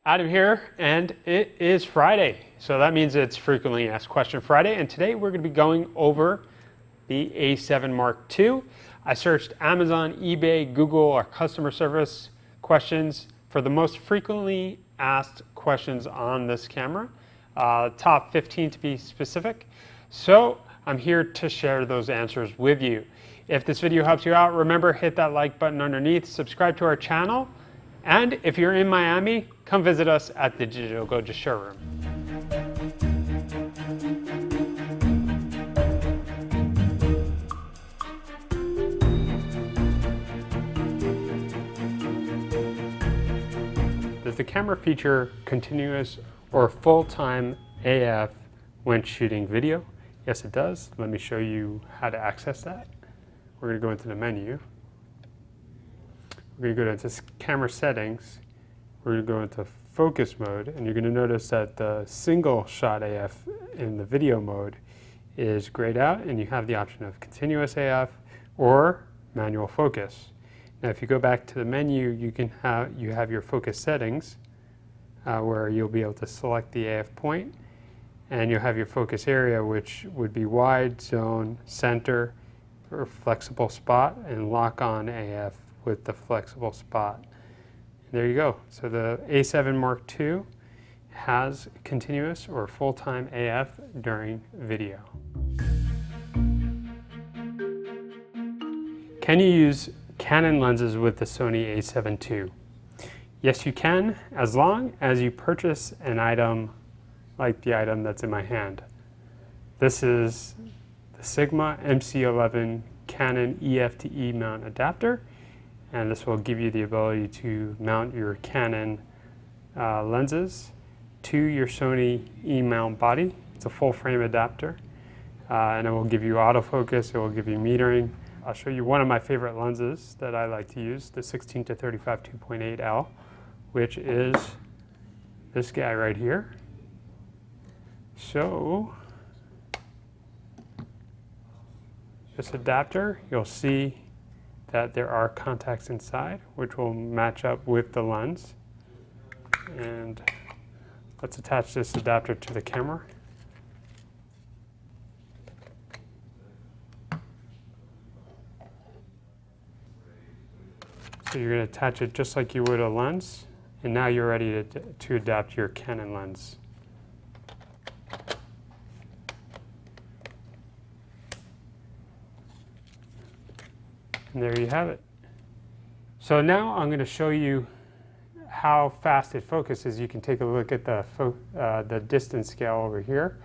Adam here, and it is Friday. So that means it's Frequently Asked Question Friday, and today we're going to be going over the A7 Mark II. I searched Amazon, eBay, Google, our customer service questions for the most frequently asked questions on this camera, top 15 to be specific. So I'm here to share those answers with you. If this video helps you out, remember, hit that like button underneath, subscribe to our channel, and if you're in Miami, come visit us at the Digital Goja showroom. Does the camera feature continuous or full-time AF when shooting video? Yes, it does. Let me show you how to access that. We're going to go into the menu. We're going to go into camera settings. We're going to go into focus mode, and you're going to notice that the single shot AF in the video mode is grayed out, and you have the option of continuous AF or manual focus. Now, if you go back to the menu, you have your focus settings, where you'll be able to select the AF point, and you'll have your focus area, which would be wide, zone, center, or flexible spot, and lock on AF with the flexible spot. And there you go. So the A7 Mark II has continuous or full-time AF during video. Can you use Canon lenses with the Sony A7 II? Yes, you can, as long as you purchase an item like the item that's in my hand. This is the Sigma MC11 Canon EF to E-Mount adapter, and this will give you the ability to mount your Canon lenses to your Sony E-Mount body. It's a full frame adapter, and it will give you autofocus, it will give you metering. I'll show you one of my favorite lenses that I like to use, the 16 to 35 2.8L, which is this guy right here. So, this adapter, you'll see that there are contacts inside, which will match up with the lens. And let's attach this adapter to the camera. So you're going to attach it just like you would a lens, and now you're ready to adapt your Canon lens. And there you have it. So now I'm going to show you how fast it focuses. You can take a look at the distance scale over here.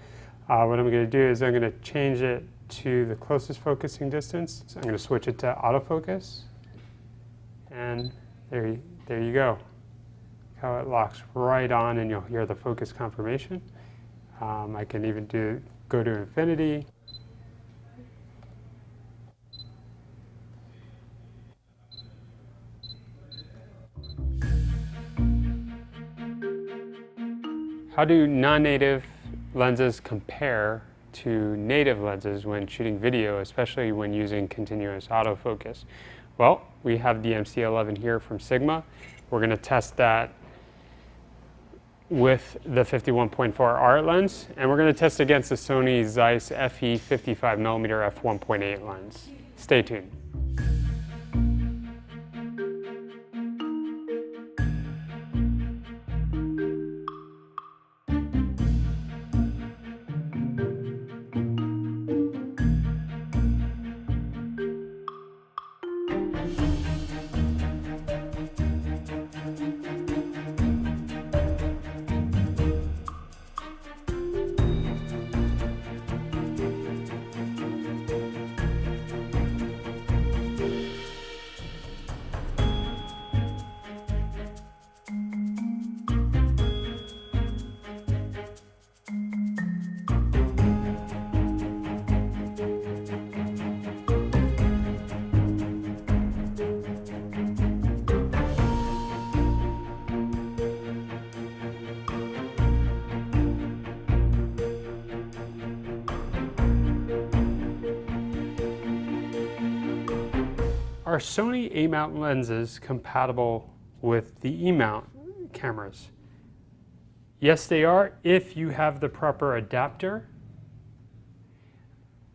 What I'm going to do is I'm going to change it to the closest focusing distance. So I'm going to switch it to autofocus. And there you go. How it locks right on, and you'll hear the focus confirmation. I can even go to infinity. How do non-native lenses compare to native lenses when shooting video, especially when using continuous autofocus? Well, we have the MC11 here from Sigma. We're going to test that with the 51.4 art lens, and we're going to test against the Sony Zeiss FE 55mm f1.8 lens. Stay tuned. Are Sony A-Mount lenses compatible with the E-Mount cameras? Yes, they are, if you have the proper adapter.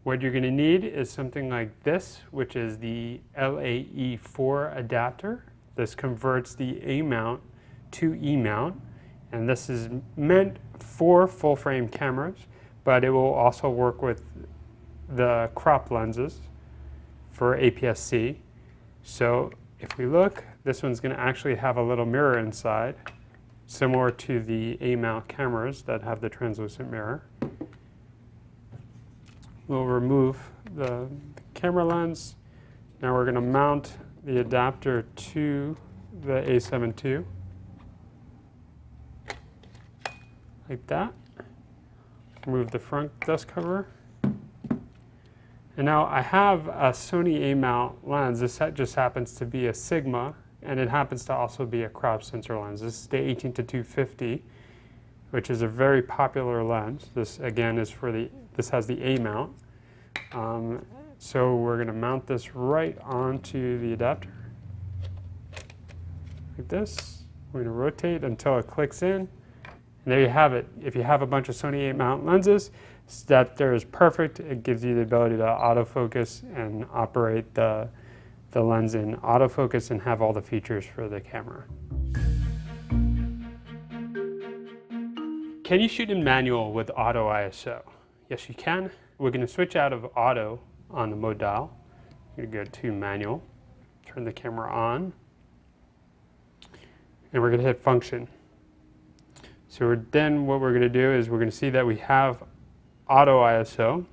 What you're going to need is something like this, which is the LAE4 adapter. This converts the A-mount to E-mount, and this is meant for full-frame cameras, but it will also work with the crop lenses for APS-C. So if we look, this one's going to actually have a little mirror inside, similar to the A-mount cameras that have the translucent mirror. We'll remove the camera lens. Now we're going to mount the adapter to the A7 II, like that. Remove the front dust cover. And now I have a Sony A-Mount lens. This just happens to be a Sigma, and it happens to also be a crop sensor lens. This is the 18-250, which is a very popular lens. This again is for this has the A-mount. So we're going to mount this right onto the adapter, like this. We're going to rotate until it clicks in. And there you have it. If you have a bunch of Sony A-mount lenses, this adapter is perfect. It gives you the ability to autofocus and operate the lens in autofocus and have all the features for the camera. Can you shoot in manual with auto ISO? Yes, you can. We're going to switch out of auto on the mode dial. We're going to go to manual, turn the camera on, and we're going to hit function. So then what we're going to do is we're going to see that we have auto ISO,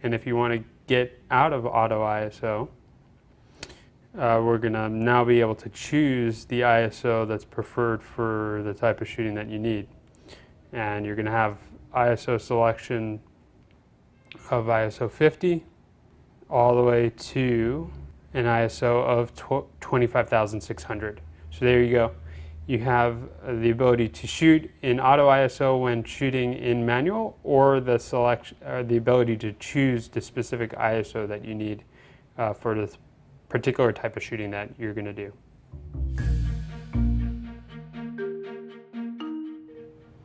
and if you want to get out of auto ISO, we're going to now be able to choose the ISO that's preferred for the type of shooting that you need. And you're going to have ISO selection of ISO 50 all the way to an ISO of 25,600. So there you go. You have the ability to shoot in auto ISO when shooting in manual, or the ability to choose the specific ISO that you need for the particular type of shooting that you're going to do.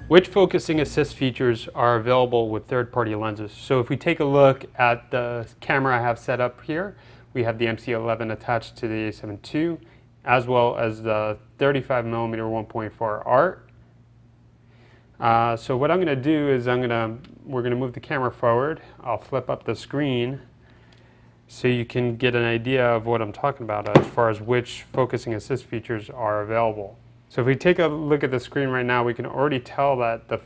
Which focusing assist features are available with third-party lenses? So if we take a look at the camera I have set up here, we have the MC11 attached to the A7 II, as well as the 35mm 1.4 ART. So what I'm going to do is we're going to move the camera forward. I'll flip up the screen so you can get an idea of what I'm talking about as far as which focusing assist features are available. So if we take a look at the screen right now, we can already tell that the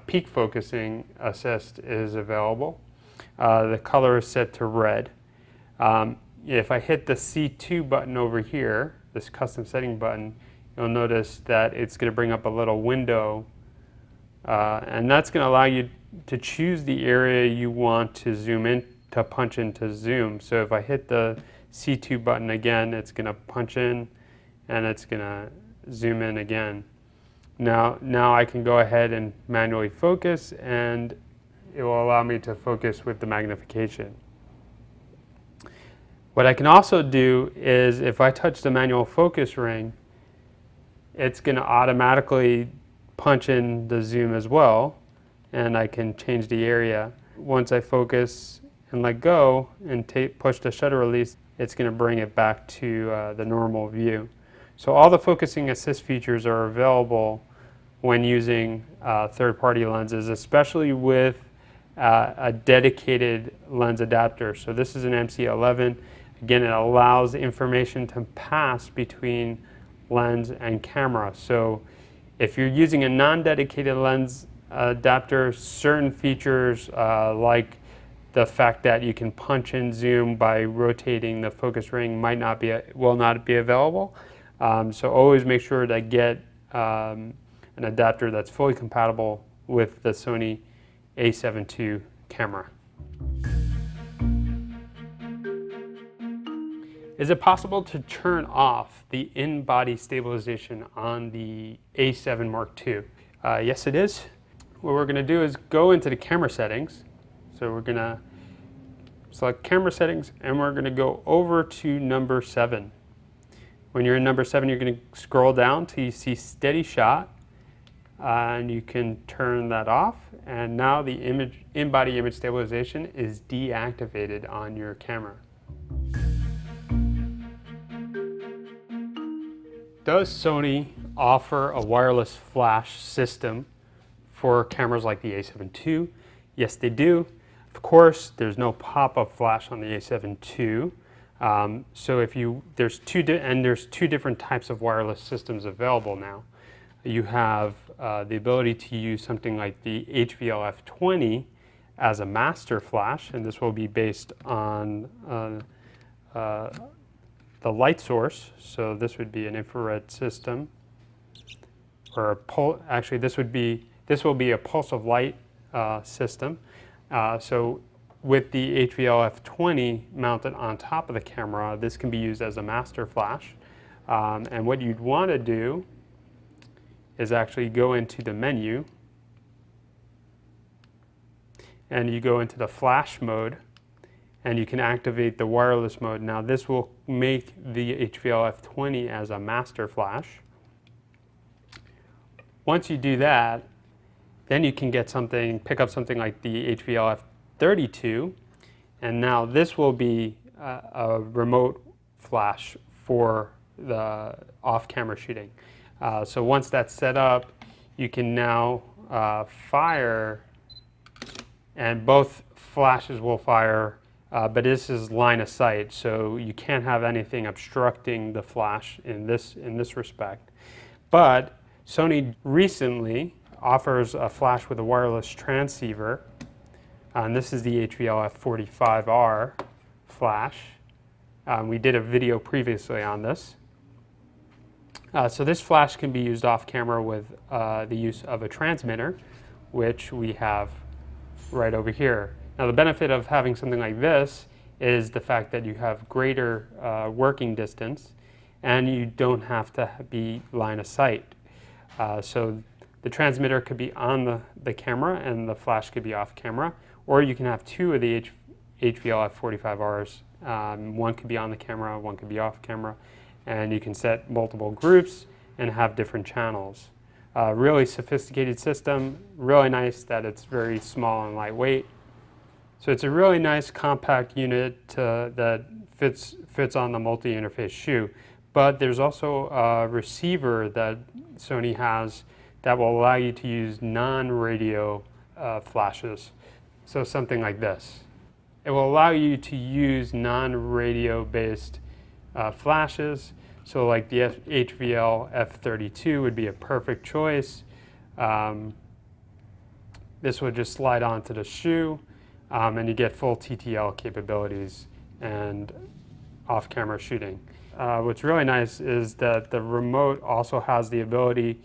peak focusing assist is available. The color is set to red. If I hit the C2 button over here, this custom setting button, you'll notice that it's going to bring up a little window, and that's going to allow you to choose the area you want to zoom in, to punch in to zoom. So if I hit the C2 button again, it's going to punch in and it's going to zoom in again. Now I can go ahead and manually focus, and it will allow me to focus with the magnification. What I can also do is if I touch the manual focus ring, it's going to automatically punch in the zoom as well, and I can change the area. Once I focus and let go and push the shutter release, it's going to bring it back to the normal view. So all the focusing assist features are available when using third-party lenses, especially with a dedicated lens adapter. So this is an MC11. Again, it allows information to pass between lens and camera. So if you're using a non-dedicated lens adapter, certain features like the fact that you can punch in zoom by rotating the focus ring will not be available. So always make sure to get an adapter that's fully compatible with the Sony A7 II camera. Is it possible to turn off the in-body stabilization on the A7 Mark II? Yes, it is. What we're going to do is go into the camera settings. So we're going to select camera settings, and we're going to go over to number 7. When you're in number 7, you're going to scroll down till you see SteadyShot. and you can turn that off, and now the in-body image stabilization is deactivated on your camera. Does Sony offer a wireless flash system for cameras like the A7 II? Yes, they do. Of course, there's no pop-up flash on the A7 II. So there's two different types of wireless systems available now. You have the ability to use something like the HVL-F20 as a master flash, and this will be based on the light source. So this would be an infrared system, or actually this will be a pulse of light system. So with the HVL-F20 mounted on top of the camera, this can be used as a master flash. And what you'd want to do is actually go into the menu, and you go into the flash mode, and you can activate the wireless mode. Now this will make the HVL-F20 as a master flash. Once you do that, then you can pick up something like the HVL-F32, and now this will be a remote flash for the off-camera shooting. So once that's set up, you can now fire, and both flashes will fire, but this is line of sight, so you can't have anything obstructing the flash in this respect. But Sony recently offers a flash with a wireless transceiver, and this is the HVL-F45R flash. We did a video previously on this. So this flash can be used off camera with the use of a transmitter, which we have right over here. Now the benefit of having something like this is the fact that you have greater working distance, and you don't have to be line of sight. So the transmitter could be on the camera and the flash could be off camera, or you can have two of the HVL-F45Rs. One could be on the camera, one could be off camera, and you can set multiple groups and have different channels. Really sophisticated system, really nice that it's very small and lightweight. So it's a really nice compact unit that fits on the multi-interface shoe. But there's also a receiver that Sony has that will allow you to use non-radio flashes. So something like this. It will allow you to use non-radio based flashes. So like the HVL-F32 would be a perfect choice. This would just slide onto the shoe, and you get full TTL capabilities and off-camera shooting. What's really nice is that the remote also has the ability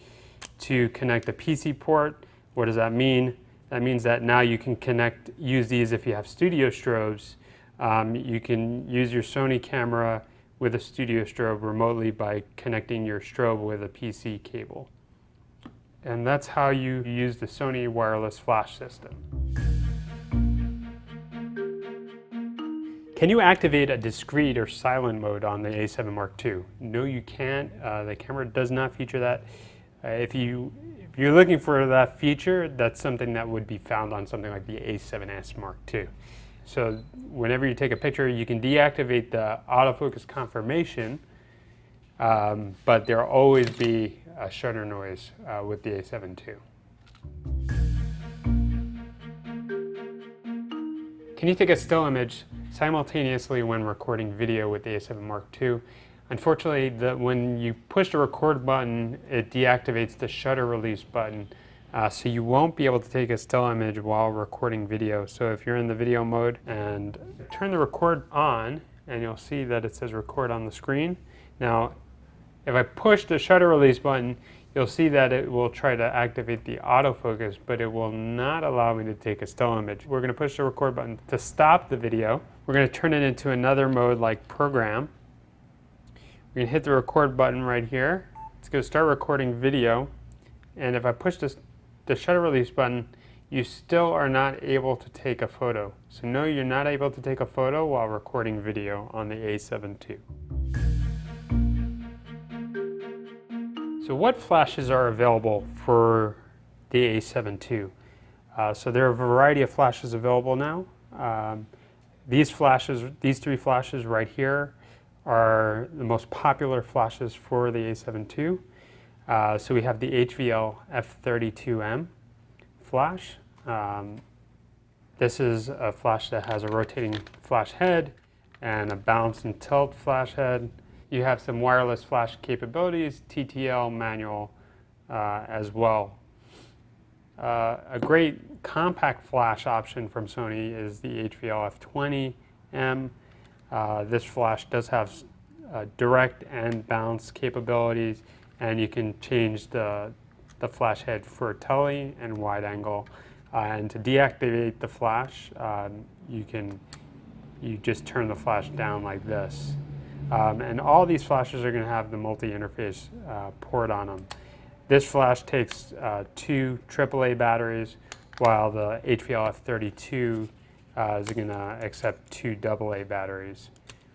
to connect a PC port. What does that mean? That means that now you can use these if you have studio strobes. You can use your Sony camera with a studio strobe remotely by connecting your strobe with a PC cable. And that's how you use the Sony wireless flash system. Can you activate a discrete or silent mode on the A7 Mark II? No, you can't. The camera does not feature that. If you're looking for that feature, that's something that would be found on something like the A7S Mark II. So whenever you take a picture, you can deactivate the autofocus confirmation, but there will always be a shutter noise with the A7 II. Can you take a still image simultaneously when recording video with the A7 Mark II? Unfortunately, when you push the record button, it deactivates the shutter release button, so you won't be able to take a still image while recording video. So if you're in the video mode and turn the record on, and you'll see that it says record on the screen. Now, if I push the shutter release button, you'll see that it will try to activate the autofocus, but it will not allow me to take a still image. We're going to push the record button to stop the video. We're going to turn it into another mode like program. We're going to hit the record button right here. It's going to start recording video, and if I push the shutter release button, you still are not able to take a photo. So no, you're not able to take a photo while recording video on the A7 II. So what flashes are available for the A7 II. So there are a variety of flashes available now. These three flashes right here are the most popular flashes for the A7 II. So we have the HVL F32M flash. This is a flash that has a rotating flash head and a bounce and tilt flash head. You have some wireless flash capabilities, TTL manual as well. A great compact flash option from Sony is the HVL F20M. This flash does have direct and bounce capabilities, and you can change the flash head for tele and wide angle. And to deactivate the flash, you just turn the flash down like this. And all these flashes are going to have the multi-interface port on them. This flash takes 2 AAA batteries, while the HVL F32 is going to accept 2 AA batteries.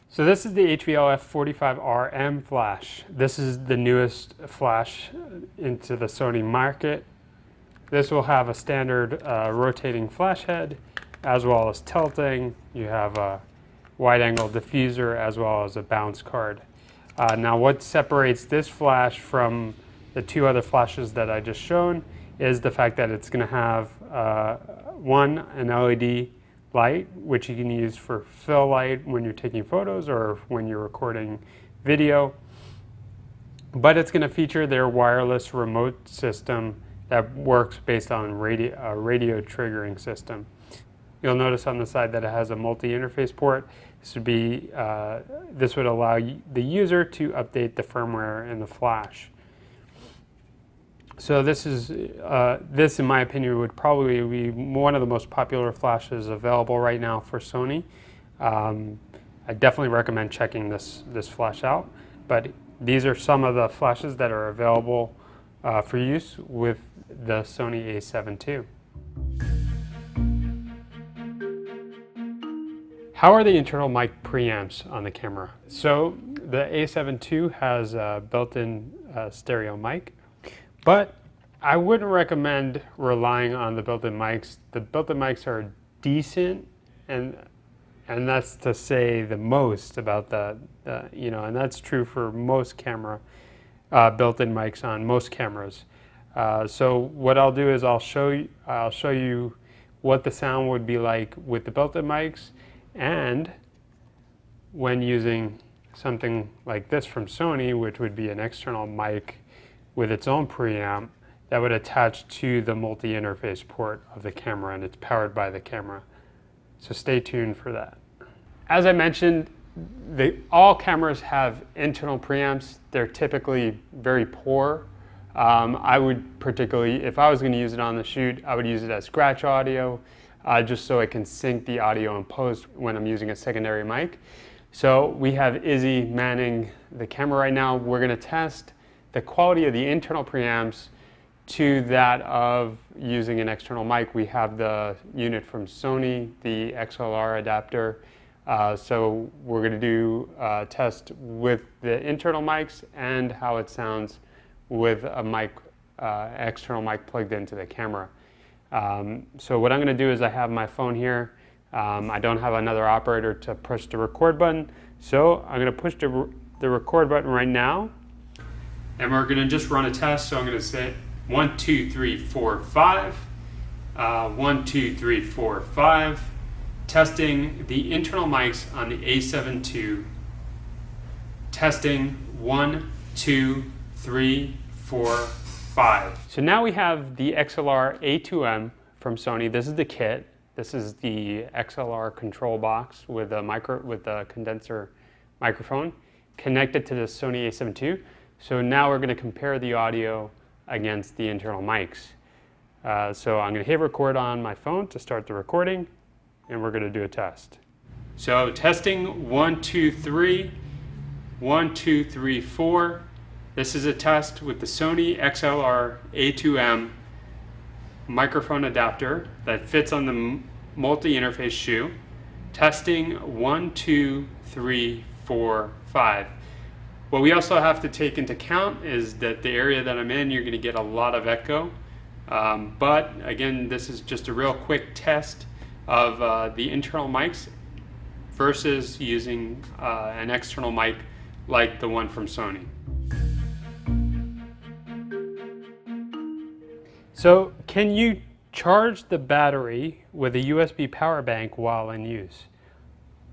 So this is the HVL F45RM flash. This is the newest flash into the Sony market. This will have a standard rotating flash head, as well as tilting. You have a wide-angle diffuser as well as a bounce card. Now what separates this flash from the 2 other flashes that I just shown is the fact that it's going to have an LED light, which you can use for fill light when you're taking photos or when you're recording video. But it's going to feature their wireless remote system that works based on a radio triggering system. You'll notice on the side that it has a multi-interface port. This would allow the user to update the firmware in the flash. So this in my opinion would probably be one of the most popular flashes available right now for Sony. I definitely recommend checking this flash out, but these are some of the flashes that are available for use with the Sony A7 II. How are the internal mic preamps on the camera? So the A7 II has a built-in stereo mic, but I wouldn't recommend relying on the built-in mics. The built-in mics are decent, and that's to say the most about and that's true for most camera built-in mics on most cameras. So what I'll do is I'll show you what the sound would be like with the built-in mics, and when using something like this from Sony, which would be an external mic with its own preamp that would attach to the multi-interface port of the camera, and it's powered by the camera. So stay tuned for that. As I mentioned, all cameras have internal preamps. They're typically very poor. I would particularly, if I was going to use it on the shoot, I would use it as scratch audio, just so I can sync the audio in post when I'm using a secondary mic. So we have Izzy manning the camera right now. We're going to test the quality of the internal preamps to that of using an external mic. We have the unit from Sony, the XLR adapter. So we're going to do a test with the internal mics and how it sounds with a mic, external mic plugged into the camera. So what I'm going to do is I have my phone here. I don't have another operator to push the record button, so I'm going to push the record button right now, and we're going to just run a test. So I'm going to say 1, 2, 3, 4, 5. 1, 2, 3, 4, 5. Testing the internal mics on the A7 II. Testing 1, 2, 3, 4, 5. So now we have the XLR A2M from Sony. This is the kit. This is the XLR control box with a condenser microphone connected to the Sony A7 II. So now we're going to compare the audio against the internal mics. So I'm going to hit record on my phone to start the recording, and we're going to do a test. So testing 1, 2, 3, 1, 2, 3, 4. This is a test with the Sony XLR A2M microphone adapter that fits on the multi-interface shoe. Testing 1, 2, 3, 4, 5. What we also have to take into account is that the area that I'm in, you're going to get a lot of echo. But again, this is just a real quick test of the internal mics versus using an external mic like the one from Sony. So, can you charge the battery with a USB power bank while in use?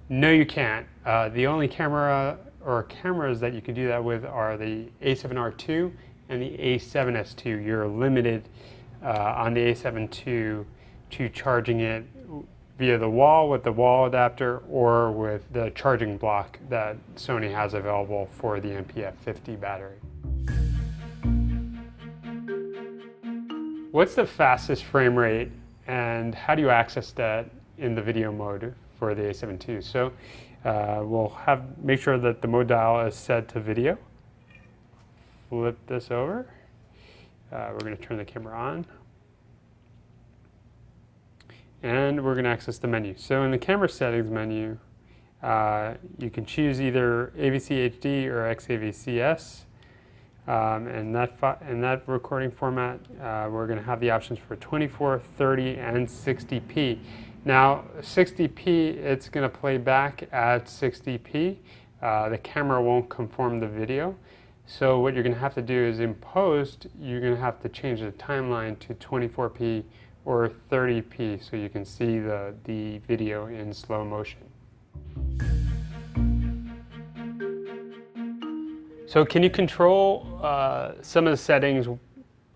No, you can't. The only camera or cameras that you can do that with are the A7R2 and the A7S2. You're limited on the A7 II to charging it via the wall with the wall adapter or with the charging block that Sony has available for the NPF50 battery. What's the fastest frame rate and how do you access that in the video mode for the A7 II? So we'll make sure that the mode dial is set to video. Flip this over. We're going to turn the camera on. And we're going to access the menu. So in the camera settings menu, you can choose either AVCHD or XAVCS. In that recording format, we're going to have the options for 24, 30, and 60p. Now, 60p, it's going to play back at 60p. The camera won't conform the video. So what you're going to have to do is in post, you're going to have to change the timeline to 24p or 30p so you can see the video in slow motion. So can you control some of the settings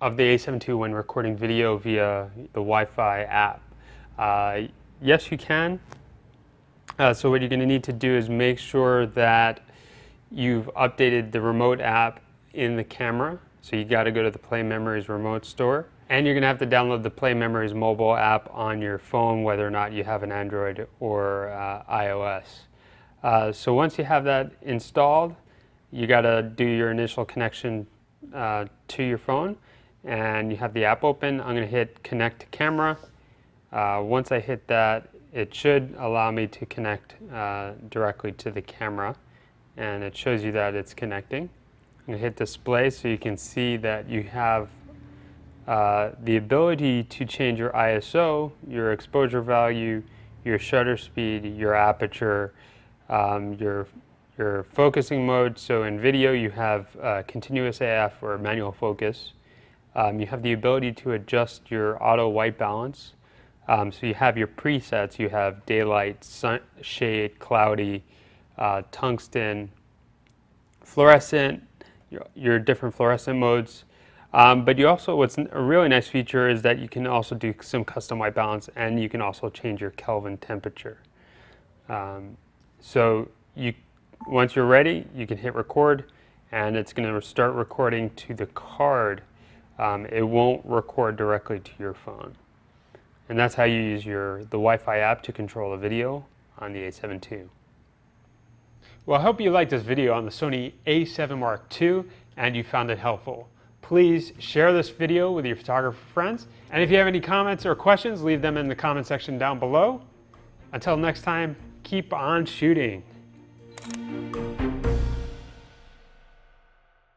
of the A7 II when recording video via the Wi-Fi app? Yes, you can. So what you're going to need to do is make sure that you've updated the remote app in the camera. So you got to go to the Play Memories remote store. And you're going to have to download the Play Memories mobile app on your phone, whether or not you have an Android or iOS. So once you have that installed, you got to do your initial connection to your phone, and you have the app open. I'm going to hit Connect to Camera. Once I hit that, it should allow me to connect directly to the camera, and it shows you that it's connecting. I'm going to hit Display so you can see that you have the ability to change your ISO, your exposure value, your shutter speed, your aperture, your focusing mode. So in video you have continuous AF or manual focus. You have the ability to adjust your auto white balance. So you have your presets. You have daylight, sun, shade, cloudy, tungsten, fluorescent, your different fluorescent modes. But you also, what's a really nice feature is that you can also do some custom white balance, and you can also change your Kelvin temperature. So once you're ready, you can hit record, and it's going to start recording to the card. It won't record directly to your phone. And that's how you use the Wi-Fi app to control the video on the A7 II. Well, I hope you liked this video on the Sony A7 Mark II and you found it helpful. Please share this video with your photographer friends. And if you have any comments or questions, leave them in the comment section down below. Until next time, keep on shooting.